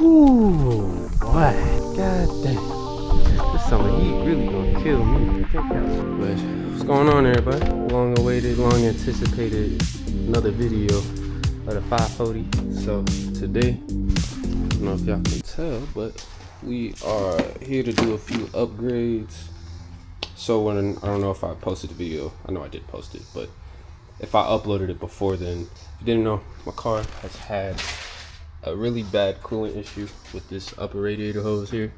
Ooh, boy. God damn. This summer heat really gonna kill me. But what's going on, everybody? Long awaited, long anticipated another video of the 540. So today, I don't know if y'all can tell, but we are here to do a few upgrades. So I don't know if I posted the video. I know I did post it, but if I uploaded it before then, if you didn't know, my car has had a really bad coolant issue with this upper radiator hose here.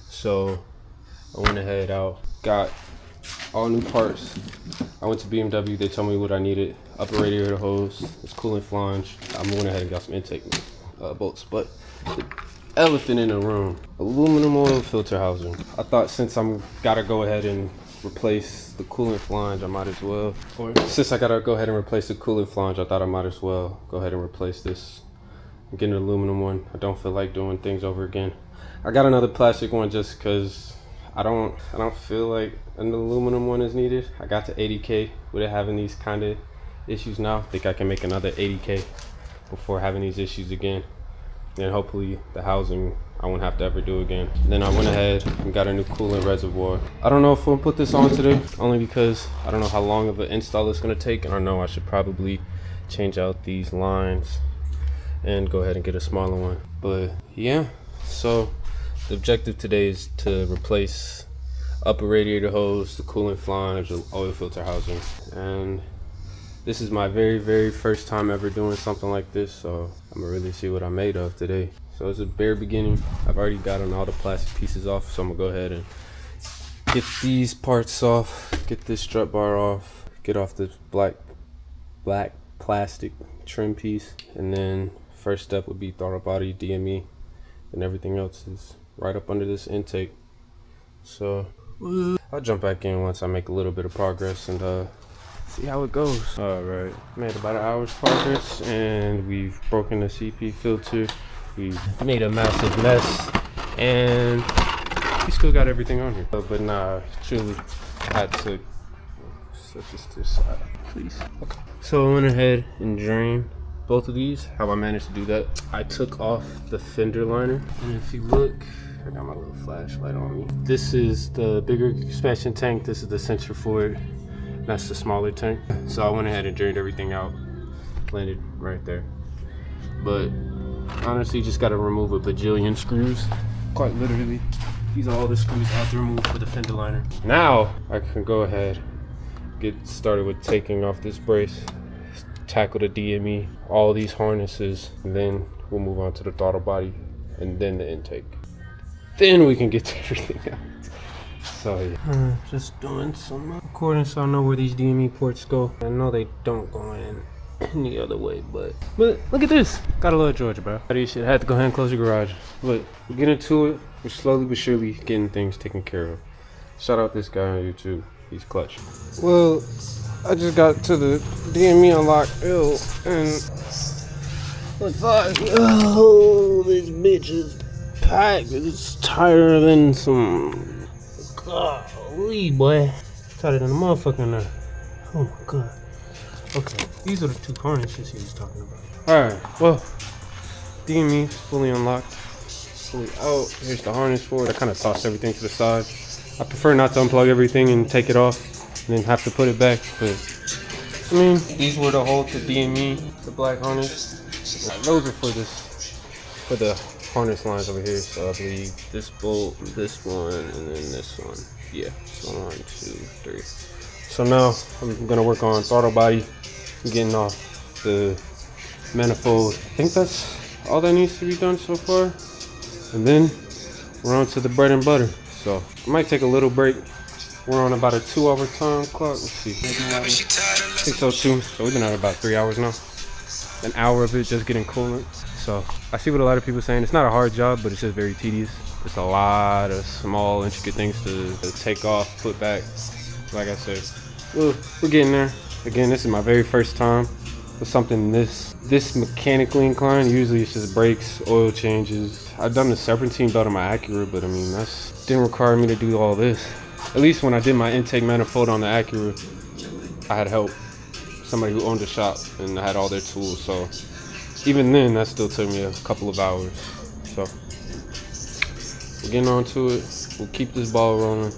So I went ahead, got all new parts. I went to BMW, they told me what I needed: upper radiator hose, this coolant flange. I went ahead and got some intake bolts. But the elephant in the room, aluminum oil filter housing. I thought since I'm gotta go ahead and replace the coolant flange, I might as well. Or since I gotta go ahead and replace the coolant flange, I thought I might as well go ahead and replace this. Get an aluminum one. I don't feel like doing things over again. I got another plastic one just because I don't feel like an aluminum one is needed. I got to 80K with it having these kind of issues now. I think I can make another 80K before having these issues again. And hopefully the housing I won't have to ever do again. Then I went ahead and got a new coolant reservoir. I don't know if we'll put this on today, only because I don't know how long of an install it's gonna take. And I know I should probably change out these lines and go ahead and get a smaller one. But yeah, so the objective today is to replace upper radiator hose, the coolant flange, the oil filter housing. And this is my very first time ever doing something like this, so I'm gonna really see what I'm made of today. So it's a bare beginning. I've already gotten all the plastic pieces off, so I'm gonna go ahead and get these parts off, get this strut bar off, get off this black plastic trim piece, and then first step would be throttle body, DME, and everything else is right up under this intake. So I'll jump back in once I make a little bit of progress and see how it goes. All right, made about an hour's progress, and we've broken the CP filter. We've made a massive mess, and we still got everything on here. But nah, truly had to set this to the side, please. Okay. So I went ahead and drained both of these. How I managed to do that, I took off the fender liner, and if you look, I got my little flashlight on me. This is the bigger expansion tank. This is the sensor for it. That's the smaller tank. So I went ahead and drained everything out, landed right there. But honestly, just gotta remove a bajillion screws. Quite literally, these are all the screws I have to remove for the fender liner. Now I can go ahead, get started with taking off this brace, tackle the DME, all these harnesses, and then we'll move on to the throttle body and then the intake. Then we can get to everything else. So yeah, just doing some recording so I know where these DME ports go. I know they don't go in any other way, but look at this. Gotta love Georgia, bro. I had to go ahead and close your garage. But we're getting to it. We're slowly but surely getting things taken care of. Shout out this guy on YouTube. He's clutch. Well, I just got to the DME unlock, and I thought, oh, this bitch is packed. It's tighter than some. Golly, boy. It's tighter than a motherfucker now. Oh my god. Okay, these are the two harnesses he was talking about. Alright, well, DME is fully unlocked, fully out. Here's the harness for it. I kind of tossed everything to the side. I prefer not to unplug everything and take it off and then have to put it back, but I mean, these were to hold the DME, the black harness. Those are for the harness lines over here. So I believe this bolt, this one, and then this one. Yeah, so 1, 2, 3. So now I'm gonna work on throttle body, getting off the manifold. I think that's all that needs to be done so far. And then we're on to the bread and butter. So I might take a little break. We're on about a 2-hour time clock. Let's see. 6:02. So we've been out about 3 hours now. An hour of it just getting coolant. So I see what a lot of people are saying. It's not a hard job, but it's just very tedious. It's a lot of small, intricate things to take off, put back. Like I said, well, we're getting there. Again, this is my very first time with something this mechanically inclined. Usually it's just brakes, oil changes. I've done the serpentine belt on my Acura, but I mean, that didn't require me to do all this. At least when I did my intake manifold on the Acura, I had help. Somebody who owned a shop and had all their tools. So even then, that still took me a couple of hours. So we're getting on to it. We'll keep this ball rolling.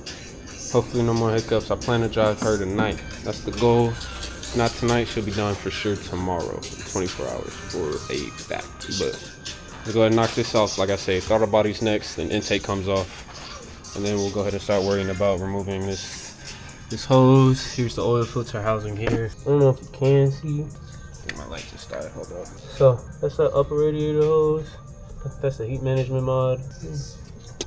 Hopefully no more hiccups. I plan to drive her tonight. That's the goal. If not tonight, she'll be done for sure tomorrow. 24 hours for a fact. But let's go ahead and knock this off. Like I say, throttle body's next, then intake comes off. And then we'll go ahead and start worrying about removing this hose. Here's the oil filter housing here. I don't know if you can see. I think my light just died. Hold up. So that's the upper radiator hose. That's the heat management mod.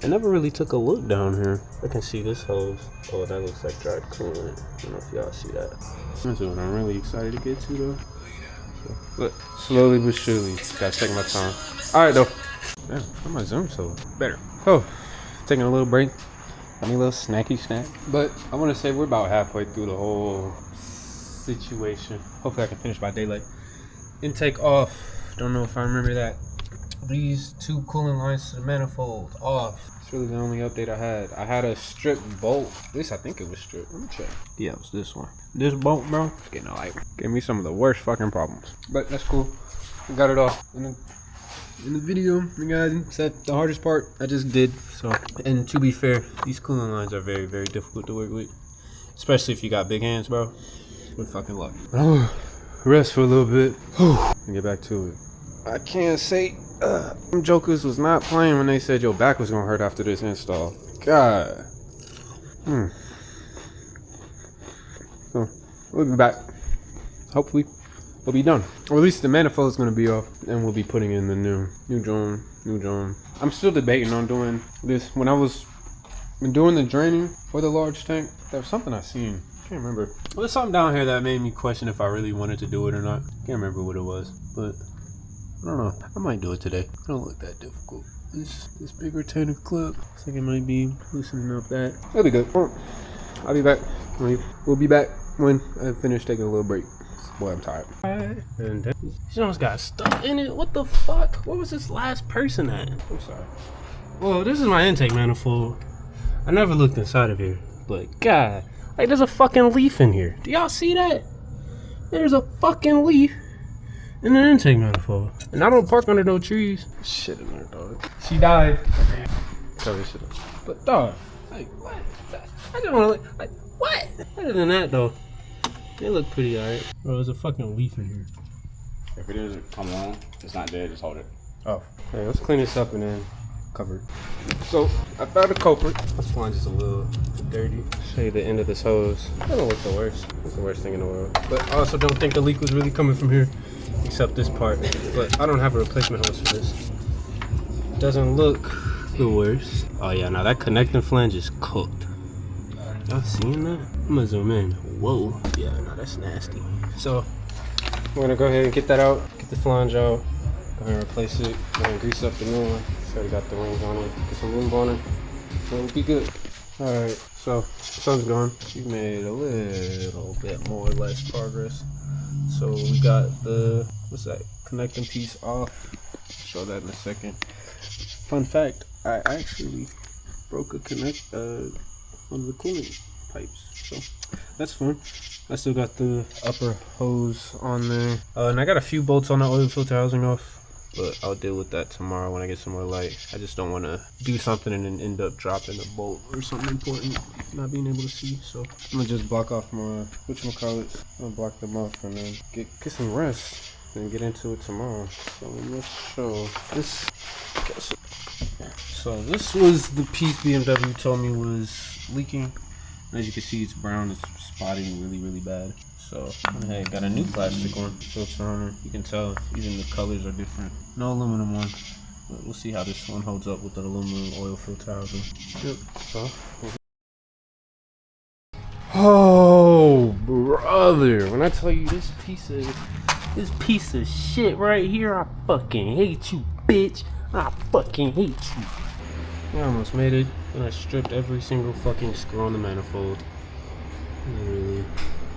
I never really took a look down here. I can see this hose. Oh, that looks like dry coolant. I don't know if y'all see that. That's what I'm really excited to get to though. But slowly but surely, gotta take my time. All right though. Damn, how my zoom so better? Oh, taking a little break. Got me a little snacky snack. But I want to say we're about halfway through the whole situation. Hopefully I can finish by daylight. Intake off. Don't know if I remember that. These two coolant lines to the manifold off. It's really the only update I had. I had a strip bolt. At least I think it was stripped. Let me check. Yeah, it was this one. This bolt, bro, it's getting like gave me some of the worst fucking problems. But that's cool. We got it off. In the video, you guys said the hardest part I just did. So, and to be fair, these coolant lines are very, very difficult to work with, especially if you got big hands, bro. Good fucking luck. But I'm gonna rest for a little bit and get back to it. I can't say them jokers was not playing when they said your back was gonna hurt after this install. God. So we'll be back. Hopefully we'll be done, or at least the manifold is gonna be off, and we'll be putting in the new drone. I'm still debating on doing this. When I was doing the draining for the large tank, there was something I seen. I can't remember. Well, there's something down here that made me question if I really wanted to do it or not. Can't remember what it was, but I don't know. I might do it today. It don't look that difficult. This big retainer clip, I think it might be loosening up that. That'll be good. I'll be back. We'll be back when I finish taking a little break. Boy, I'm tired. And she almost got stuck in it. What the fuck? Where was this last person at? I'm sorry. Well, this is my intake manifold. I never looked inside of here, but God, like there's a fucking leaf in here. Do y'all see that? There's a fucking leaf in the intake manifold. And I don't park under no trees. Shit in there, dog. She died. Cover shit up. But dog, like what? I just wanna look like what? Other than that though, they look pretty alright. Bro, there's a fucking leaf in here. If it doesn't come on, it's not dead, just hold it. Oh. Hey, let's clean this up and then cover it. So I found a culprit. This flange is a little dirty. Show you the end of this hose. That don't look the worst. It's the worst thing in the world. But I also don't think the leak was really coming from here, except this part. But I don't have a replacement hose for this. Doesn't look the worst. Oh yeah, now that connecting flange is cooked. Y'all seeing that? I'm gonna zoom in. Whoa. Yeah, no, that's nasty. So we're gonna go ahead and get that out. Get the flange out. Go ahead and replace it. Go ahead and grease up the new one. It's already got the rings on it. Get some lube on it. So it'll be good. Alright, so the sun's gone. We made a little bit more or less progress. So we got the, what's that, connecting piece off. Show that in a second. Fun fact, I actually broke one of the coolant pipes. So that's fun. I still got the upper hose on there. And I got a few bolts on the oil filter housing off. But I'll deal with that tomorrow when I get some more light. I just don't want to do something and then end up dropping a bolt or something important, not being able to see. So I'm gonna just block off my whatchamacallits. I'm gonna block them off and then get some rest and get into it tomorrow. So let's show this. So this was the piece BMW told me was leaking. As you can see, it's brown. It's spotting really bad. So hey, got a new plastic one filter on it. You can tell even the colors are different. No aluminum one, but we'll see how this one holds up with the aluminum oil filter housing. Yep. So. Oh brother, when I tell you this piece of shit right here, I fucking hate you, bitch. I fucking hate you. I almost made it, and I stripped every single fucking screw on the manifold. Literally.